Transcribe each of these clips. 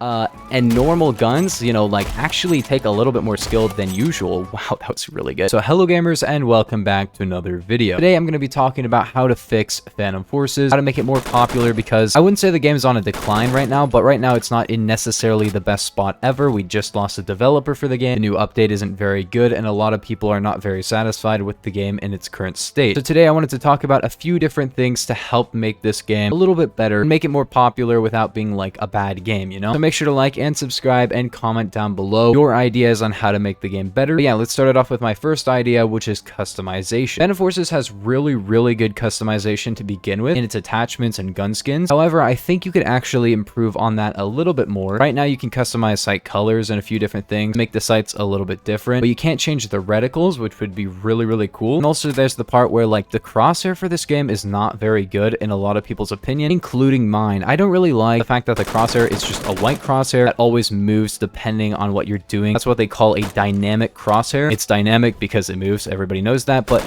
and normal guns, you know, like actually take a little bit more skill than usual. Wow, that was really good. So hello gamers and welcome back to another video. Today I'm going to be talking about how to fix Phantom Forces, how to make it more popular, because I wouldn't say the game is on a decline right now, but right now it's not in necessarily the best spot ever. We just lost a developer for the game. The new update isn't very good and a lot of people are not very satisfied with the game in its current state. So today I wanted to talk about a few different things to help make this game a little bit better and make it more popular without being like a bad game, you know? So make sure to like and subscribe and comment down below your ideas on how to make the game better. But yeah, let's start it off with my first idea, which is customization. Phantom Forces has really good customization to begin with in its attachments and gun skins. However, I think you could actually improve on that a little bit more. Right now you can customize sight colors and a few different things, make the sights a little bit different, but you can't change the reticles, which would be really cool. And also there's the part where like the crosshair for this game is not very good in a lot of people's opinion, including mine. I don't really like the fact that the crosshair is just a white crosshair that always moves depending on what you're doing. That's what they call a dynamic crosshair. It's dynamic because it moves, everybody knows that, but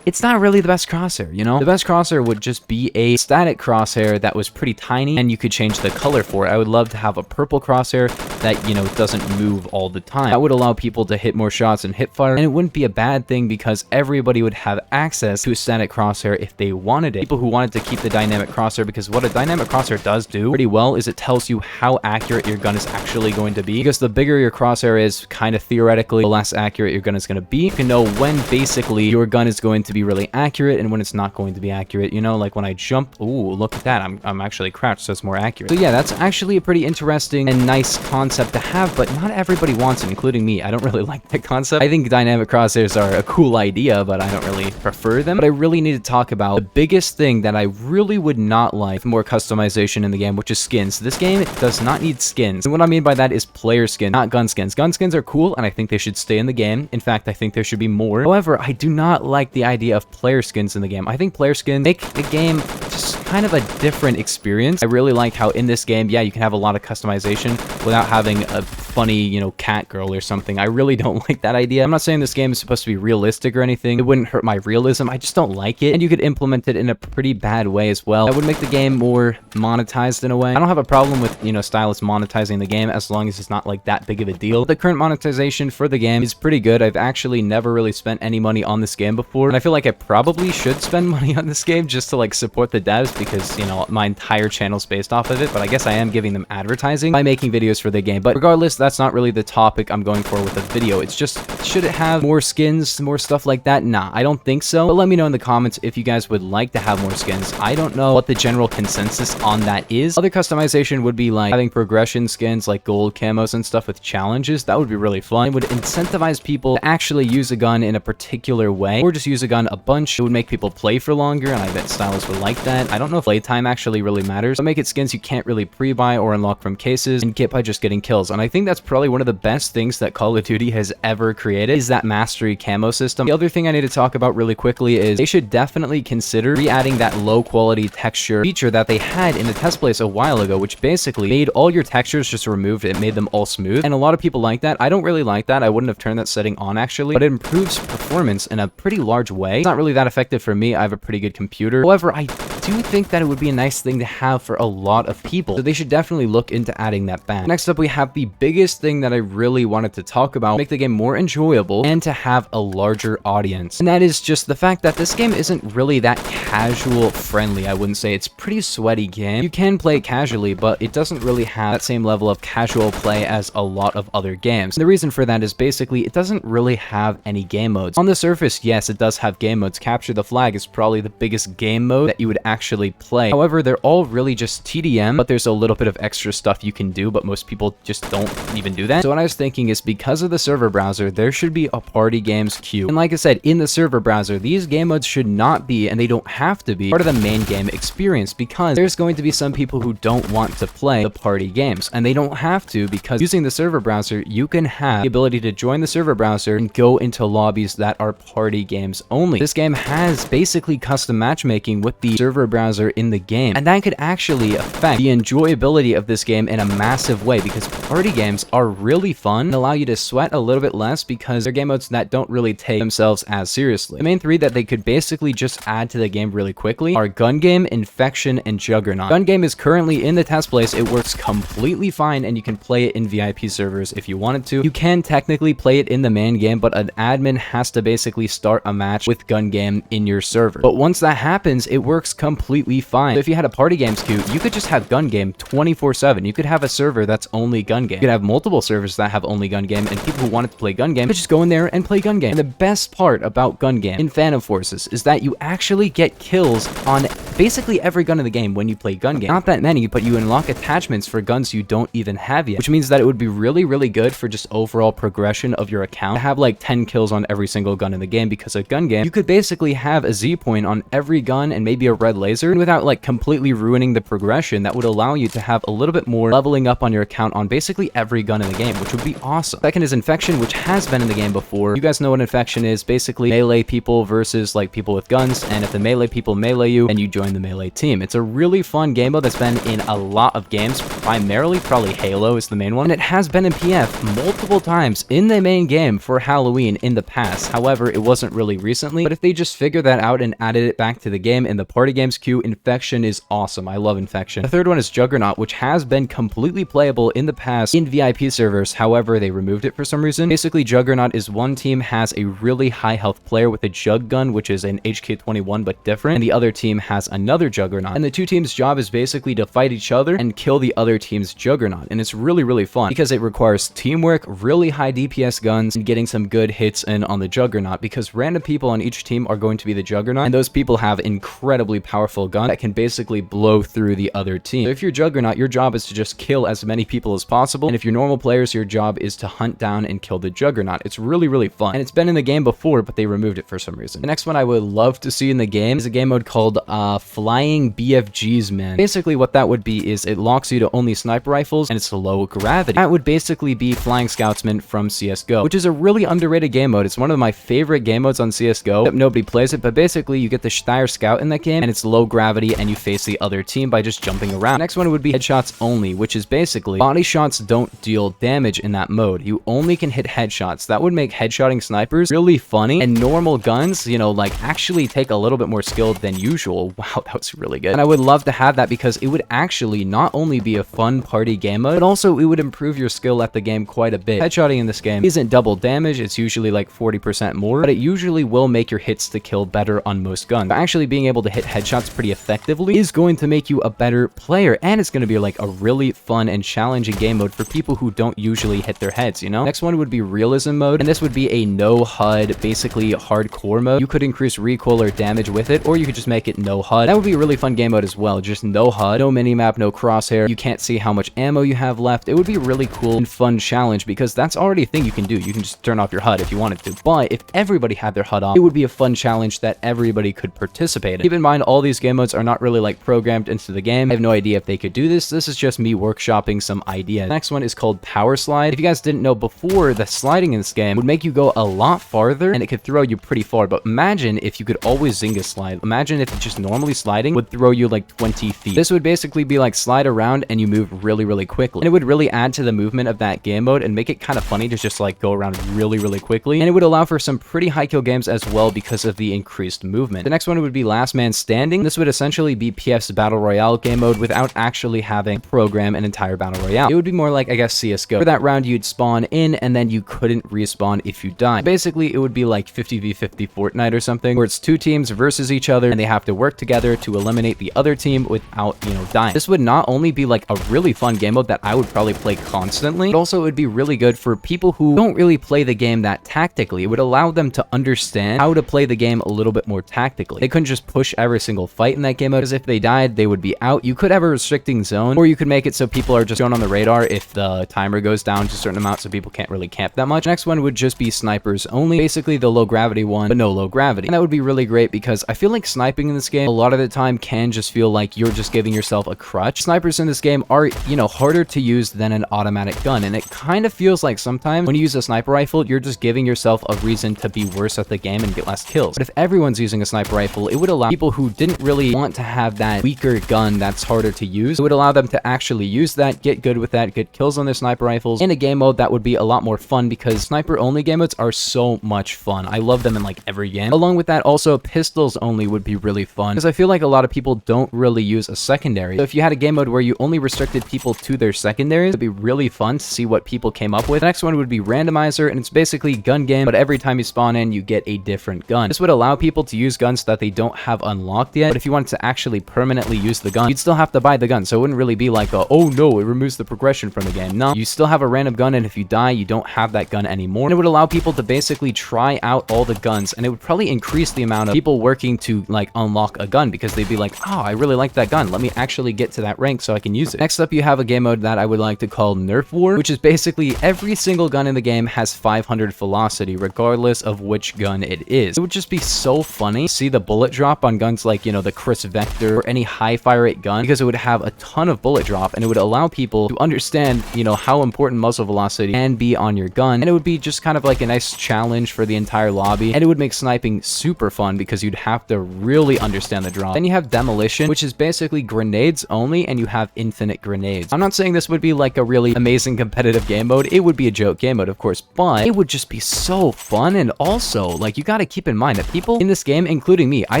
it's not really the best crosshair, you know? The best crosshair would just be a static crosshair that was pretty tiny and you could change the color for it. I would love to have a purple crosshair that, you know, doesn't move all the time. That would allow people to hit more shots and hip fire, and it wouldn't be a bad thing because everybody would have access to a static crosshair if they wanted it. People who wanted to keep the dynamic crosshair, because what a dynamic crosshair does do pretty well is it tells you how accurate your gun is actually going to be, because the bigger your crosshair is, kind of theoretically, the less accurate your gun is going to be. You can know when basically your gun is going to be really accurate and when it's not going to be accurate, you know? Like when I jump, ooh, look at that, I'm actually crouched, so it's more accurate. So yeah, that's actually a pretty interesting and nice concept to have, but not everybody wants it, including me. I don't really like that concept. I think dynamic crosshairs are a cool idea, but I don't really prefer them. But I really need to talk about the biggest thing that I really would not like more customization in the game, which is skins. This game does not need skins, and what I mean by that is player skins, not gun skins. Gun skins are cool and I think they should stay in the game. In fact, I think there should be more. However, I do not like the idea of player skins in the game. I think player skins make the game just kind of a different experience. I really like how in this game, yeah, you can have a lot of customization without having a funny, you know, cat girl or something. I really don't like that idea. I'm not saying this game is supposed to be realistic or anything. It wouldn't hurt my realism. I just don't like it. And you could implement it in a pretty bad way as well. That would make the game more monetized in a way. I don't have a problem with, you know, stylists monetizing the game as long as it's not like that big of a deal. The current monetization for the game is pretty good. I've actually never really spent any money on this game before, and I feel like I probably should spend money on this game just to like support the devs, because, you know, my entire channel's based off of it, but I guess I am giving them advertising by making videos for the game. But regardless, that's not really the topic I'm going for with the video. It's just, should it have more skins, more stuff like that? Nah, I don't think so. But let me know in the comments if you guys would like to have more skins. I don't know what the general consensus on that is. Other customization would be like having progression skins like gold camos and stuff with challenges. That would be really fun. It would incentivize people to actually use a gun in a particular way, or just use a gun a bunch. It would make people play for longer, and I bet stylists would like that. I don't know if playtime actually really matters, but make it skins you can't really pre-buy or unlock from cases and get by just getting kills. And I think that's probably one of the best things that Call of Duty has ever created, is that mastery camo system. The other thing I need to talk about really quickly is they should definitely consider re-adding that low quality texture feature that they had in the test place a while ago, which basically made all your textures just removed. It made them all smooth, and a lot of people like that. I don't really like that. I wouldn't have turned that setting on actually, but it improves performance in a pretty large way. It's not really that effective for me. I have a pretty good computer. However, I do think that it would be a nice thing to have for a lot of people, so they should definitely look into adding that back. Next up, we have the biggest thing that I really wanted to talk about, make the game more enjoyable and to have a larger audience, and that is just the fact that this game isn't really that casual friendly. I wouldn't say. It's a pretty sweaty game. You can play it casually, but it doesn't really have that same level of casual play as a lot of other games. And the reason for that is basically it doesn't really have any game modes. On the surface, yes, it does have game modes. Capture the Flag is probably the biggest game mode that you would actually play. However, they're all really just TDM, but there's a little bit of extra stuff you can do, but most people just don't even do that. So what I was thinking is, because of the server browser, there should be a party games queue. And like I said, in the server browser, these game modes should not be, and they don't have to be, part of the main game experience, because there's going to be some people who don't want to play the party games, and they don't have to, because using the server browser, you can have the ability to join the server browser and go into lobbies that are party games only. This game has basically custom matchmaking with the server server browser in the game. And that could actually affect the enjoyability of this game in a massive way, because party games are really fun and allow you to sweat a little bit less because they're game modes that don't really take themselves as seriously. The main three that they could basically just add to the game really quickly are Gun Game, Infection, and Juggernaut. Gun Game is currently in the test place. It works completely fine, and you can play it in VIP servers if you wanted to. You can technically play it in the main game, but an admin has to basically start a match with Gun Game in your server. But once that happens, it works completely fine. So if you had a party games queue, you could just have Gun Game 24/7. You could have a server that's only Gun Game. You could have multiple servers that have only Gun Game, and people who wanted to play Gun Game could just go in there and play Gun Game. And the best part about Gun Game in Phantom Forces is that you actually get kills on basically every gun in the game when you play Gun Game. Not that many, but you unlock attachments for guns you don't even have yet, which means that it would be really good for just overall progression of your account to have like 10 kills on every single gun in the game, because a Gun Game, you could basically have a Z point on every gun and maybe a red laser, and without like completely ruining the progression, that would allow you to have a little bit more leveling up on your account on basically every gun in the game, which would be awesome. Second is Infection, which has been in the game before. You guys know what Infection is. Basically melee people versus like people with guns, and if the melee people melee you, then you join the melee team. It's a really fun game mode that's been in a lot of games, primarily probably Halo is the main one, and it has been in PF multiple times in the main game for Halloween in the past. However, it wasn't really recently, but if they just figured that out and added it back to the game in the party games queue, Infection is awesome. I love Infection. The third one is Juggernaut, which has been completely playable in the past in VIP servers. However, they removed it for some reason. Basically, Juggernaut is one team has a really high health player with a jug gun, which is an HK-21 but different, and the other team has another Juggernaut, and the two teams' job is basically to fight each other and kill the other team's Juggernaut. And it's really fun because it requires teamwork, really high DPS guns, and getting some good hits in on the Juggernaut, because random people on each team are going to be the Juggernaut, and those people have incredibly powerful guns that can basically blow through the other team. So if you're Juggernaut, your job is to just kill as many people as possible, and if you're normal players, your job is to hunt down and kill the Juggernaut. It's really fun, and it's been in the game before, but they removed it for some reason. The next one I would love to see in the game is a game mode called Flying BFGs, man. Basically what that would be is it locks you to only sniper rifles, and it's low gravity. That would basically be Flying Scoutsman from CSGO, which is a really underrated game mode. It's one of my favorite game modes on CSGO, except nobody plays it, but basically you get the Steyr Scout in that game, and it's low gravity, and you face the other team by just jumping around. Next one would be Headshots Only, which is basically body shots don't deal damage in that mode. You only can hit headshots. That would make headshotting snipers really funny, and normal guns, you know, like actually take a little bit more skill than usual. Wow, that was really good. And I would love to have that because it would actually not only be a fun party game mode, but also it would improve your skill at the game quite a bit. Headshotting in this game isn't double damage, it's usually like 40% more, but it usually will make your hits to kill better on most guns. But actually being able to hit headshots pretty effectively is going to make you a better player, and it's going to be like a really fun and challenging game mode for people who don't usually hit their heads, you know? Next one would be Realism mode, and this would be a no HUD, basically hardcore mode. You could increase recoil or damage with it, or you could just make it no HUD. That would be a really fun game mode as well. Just no HUD, no minimap, no crosshair. You can't see how much ammo you have left. It would be a really cool and fun challenge because that's already a thing you can do. You can just turn off your HUD if you wanted to. But if everybody had their HUD off, it would be a fun challenge that everybody could participate in. Keep in mind, all these game modes are not really like programmed into the game. I have no idea if they could do this. This is just me workshopping some ideas. Next one is called Power Slide. If you guys didn't know before, the sliding in this game would make you go a lot farther and it could throw you pretty far. But imagine if you could always Zynga slide. Imagine if just normally sliding would throw you like 20 feet. This would basically be like slide around and you move really quickly. And it would really add to the movement of that game mode and make it kind of funny to just like go around really quickly. And it would allow for some pretty high kill games as well because of the increased movement. The next one would be Last Man Standing. This would essentially be PF's Battle Royale game mode without actually having to program an entire Battle Royale. It would be more like, I guess, CSGO. For that round, you'd spawn in and then you couldn't respawn if you died. Basically, it would be like 50v50 Fortnite or something, where it's two teams versus each other and they have to work together to eliminate the other team without, you know, dying. This would not only be like a really fun game mode that I would probably play constantly, but also it would be really good for people who don't really play the game that tactically. It would allow them to understand how to play the game a little bit more tactically. They couldn't just push every single fight in that game mode, because if they died, they would be out. You could have a restricting zone, or you could make it so people are just going on the radar if the timer goes down to a certain amount, so people can't really camp that much. Next one would just be Snipers Only, basically the low gravity one, but no low gravity. And that would be really great because I feel like sniping in this game a lot of the time can just feel like you're just giving yourself a crutch. Snipers in this game are, you know, harder to use than an automatic gun, and it kind of feels like sometimes when you use a sniper rifle, you're just giving yourself a reason to be worse at the game and get less kills. But if everyone's using a sniper rifle, it would allow people who didn't didn't really want to have that weaker gun that's harder to use. It would allow them to actually use that, get good with that, get kills on their sniper rifles in a game mode that would be a lot more fun, because sniper only game modes are so much fun. I love them in like every game. Along with that, also pistols only would be really fun, because I feel like a lot of people don't really use a secondary. So if you had a game mode where you only restricted people to their secondaries, it'd be really fun to see what people came up with. The next one would be randomizer, and it's basically gun game, but every time you spawn in, you get a different gun. This would allow people to use guns that they don't have unlocked yet, but if you wanted to actually permanently use the gun, you'd still have to buy the gun. So it wouldn't really be like, oh no, it removes the progression from the game. No, you still have a random gun, and if you die, you don't have that gun anymore. And it would allow people to basically try out all the guns, and it would probably increase the amount of people working to like unlock a gun, because they'd be like, oh, I really like that gun. Let me actually get to that rank so I can use it. Next up, you have a game mode that I would like to call Nerf War, which is basically every single gun in the game has 500 velocity, regardless of which gun it is. It would just be so funny to see the bullet drop on guns like, you know, the Chris Vector or any high fire rate gun, because it would have a ton of bullet drop, and it would allow people to understand, you know, how important muzzle velocity can be on your gun. And it would be just kind of like a nice challenge for the entire lobby, and it would make sniping super fun because you'd have to really understand the drop. Then you have demolition, which is basically grenades only, and you have infinite grenades. I'm not saying this would be like a really amazing competitive game mode. It would be a joke game mode, of course, but it would just be so fun. And also, like, you got to keep in mind that people in this game, including me, I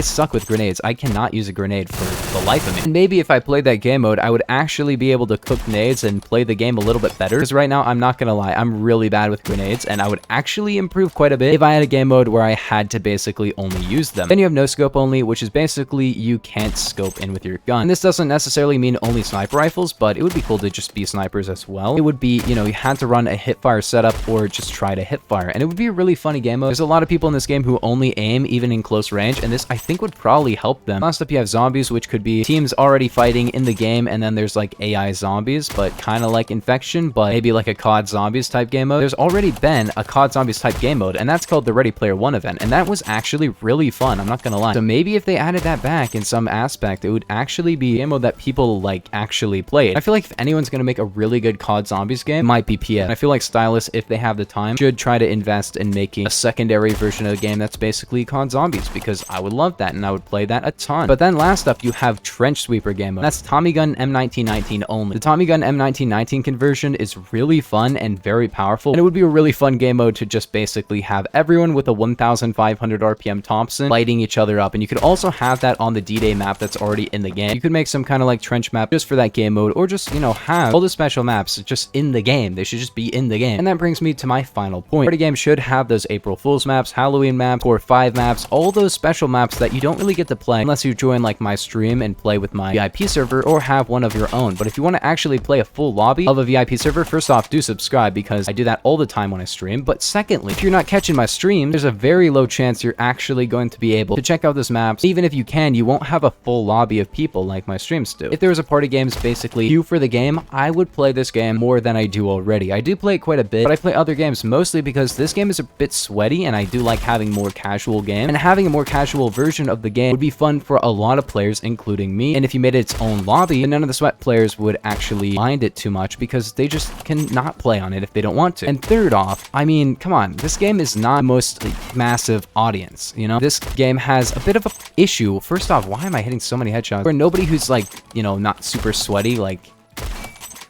suck with grenades. I cannot use a grenade for the life of me. And maybe if I played that game mode, I would actually be able to cook nades and play the game a little bit better, because right now, I'm not gonna lie, I'm really bad with grenades, and I would actually improve quite a bit if I had a game mode where I had to basically only use them. Then you have no scope only, which is basically you can't scope in with your gun. And this doesn't necessarily mean only sniper rifles, but it would be cool to just be snipers as well. It would be, you know, you had to run a hip fire setup or just try to hip fire, and it would be a really funny game mode. There's a lot of people in this game who only aim even in close range, and this I think would probably help them. Last up, you have zombies, which could be teams already fighting in the game, and then there's like AI zombies, but kind of like Infection, but maybe like a COD Zombies type game mode. There's already been a COD Zombies type game mode, and that's called the Ready Player One event, and that was actually really fun. I'm not gonna lie. So maybe if they added that back in some aspect, it would actually be a game mode that people like actually played. I feel like if anyone's gonna make a really good COD Zombies game, it might be PS. And I feel like Stylus, if they have the time, should try to invest in making a secondary version of the game that's basically COD Zombies, because I would love that and I would play that a ton. But then last up, you have Trench Sweeper game mode. That's Tommy Gun M1919 only. The Tommy Gun M1919 conversion is really fun and very powerful, and it would be a really fun game mode to just basically have everyone with a 1500 RPM Thompson lighting each other up. And you could also have that on the D-Day map that's already in the game. You could make some kind of like trench map just for that game mode, or just, you know, have all the special maps just in the game. They should just be in the game. And that brings me to my final point. Party game should have those April Fool's maps, Halloween maps, Core 5 maps, all those special maps that you don't really get to play unless you join like my stream and play with my VIP server, or have one of your own. But if you want to actually play a full lobby of a VIP server, first off, do subscribe, because I do that all the time when I stream. But secondly, if you're not catching my stream, there's a very low chance you're actually going to be able to check out this map. Even if you can, you won't have a full lobby of people like my streams do. If there was a party games basically queue for the game, I would play this game more than I do already. I do play it quite a bit, but I play other games mostly because this game is a bit sweaty, and I do like having more casual game. And having a more casual version of the game would be fun for a lot of players, including me. And if you made it its own lobby, then none of the sweat players would actually mind it too much, because they just cannot play on it if they don't want to. And third off, I mean, come on, this game is not the most massive audience, you know? This game has a bit of a issue. First off, why am I hitting so many headshots? For nobody who's like, you know, not super sweaty, like,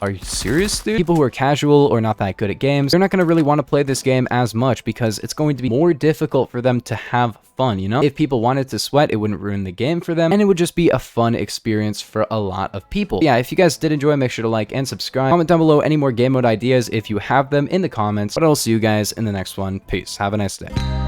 are you serious, dude? People who are casual or not that good at games, they're not going to really want to play this game as much, because it's going to be more difficult for them to have fun, you know? If people wanted to sweat, it wouldn't ruin the game for them, and it would just be a fun experience for a lot of people. Yeah, if you guys did enjoy, make sure to like and subscribe. Comment down below any more game mode ideas if you have them in the comments, but I'll see you guys in the next one. Peace. Have a nice day.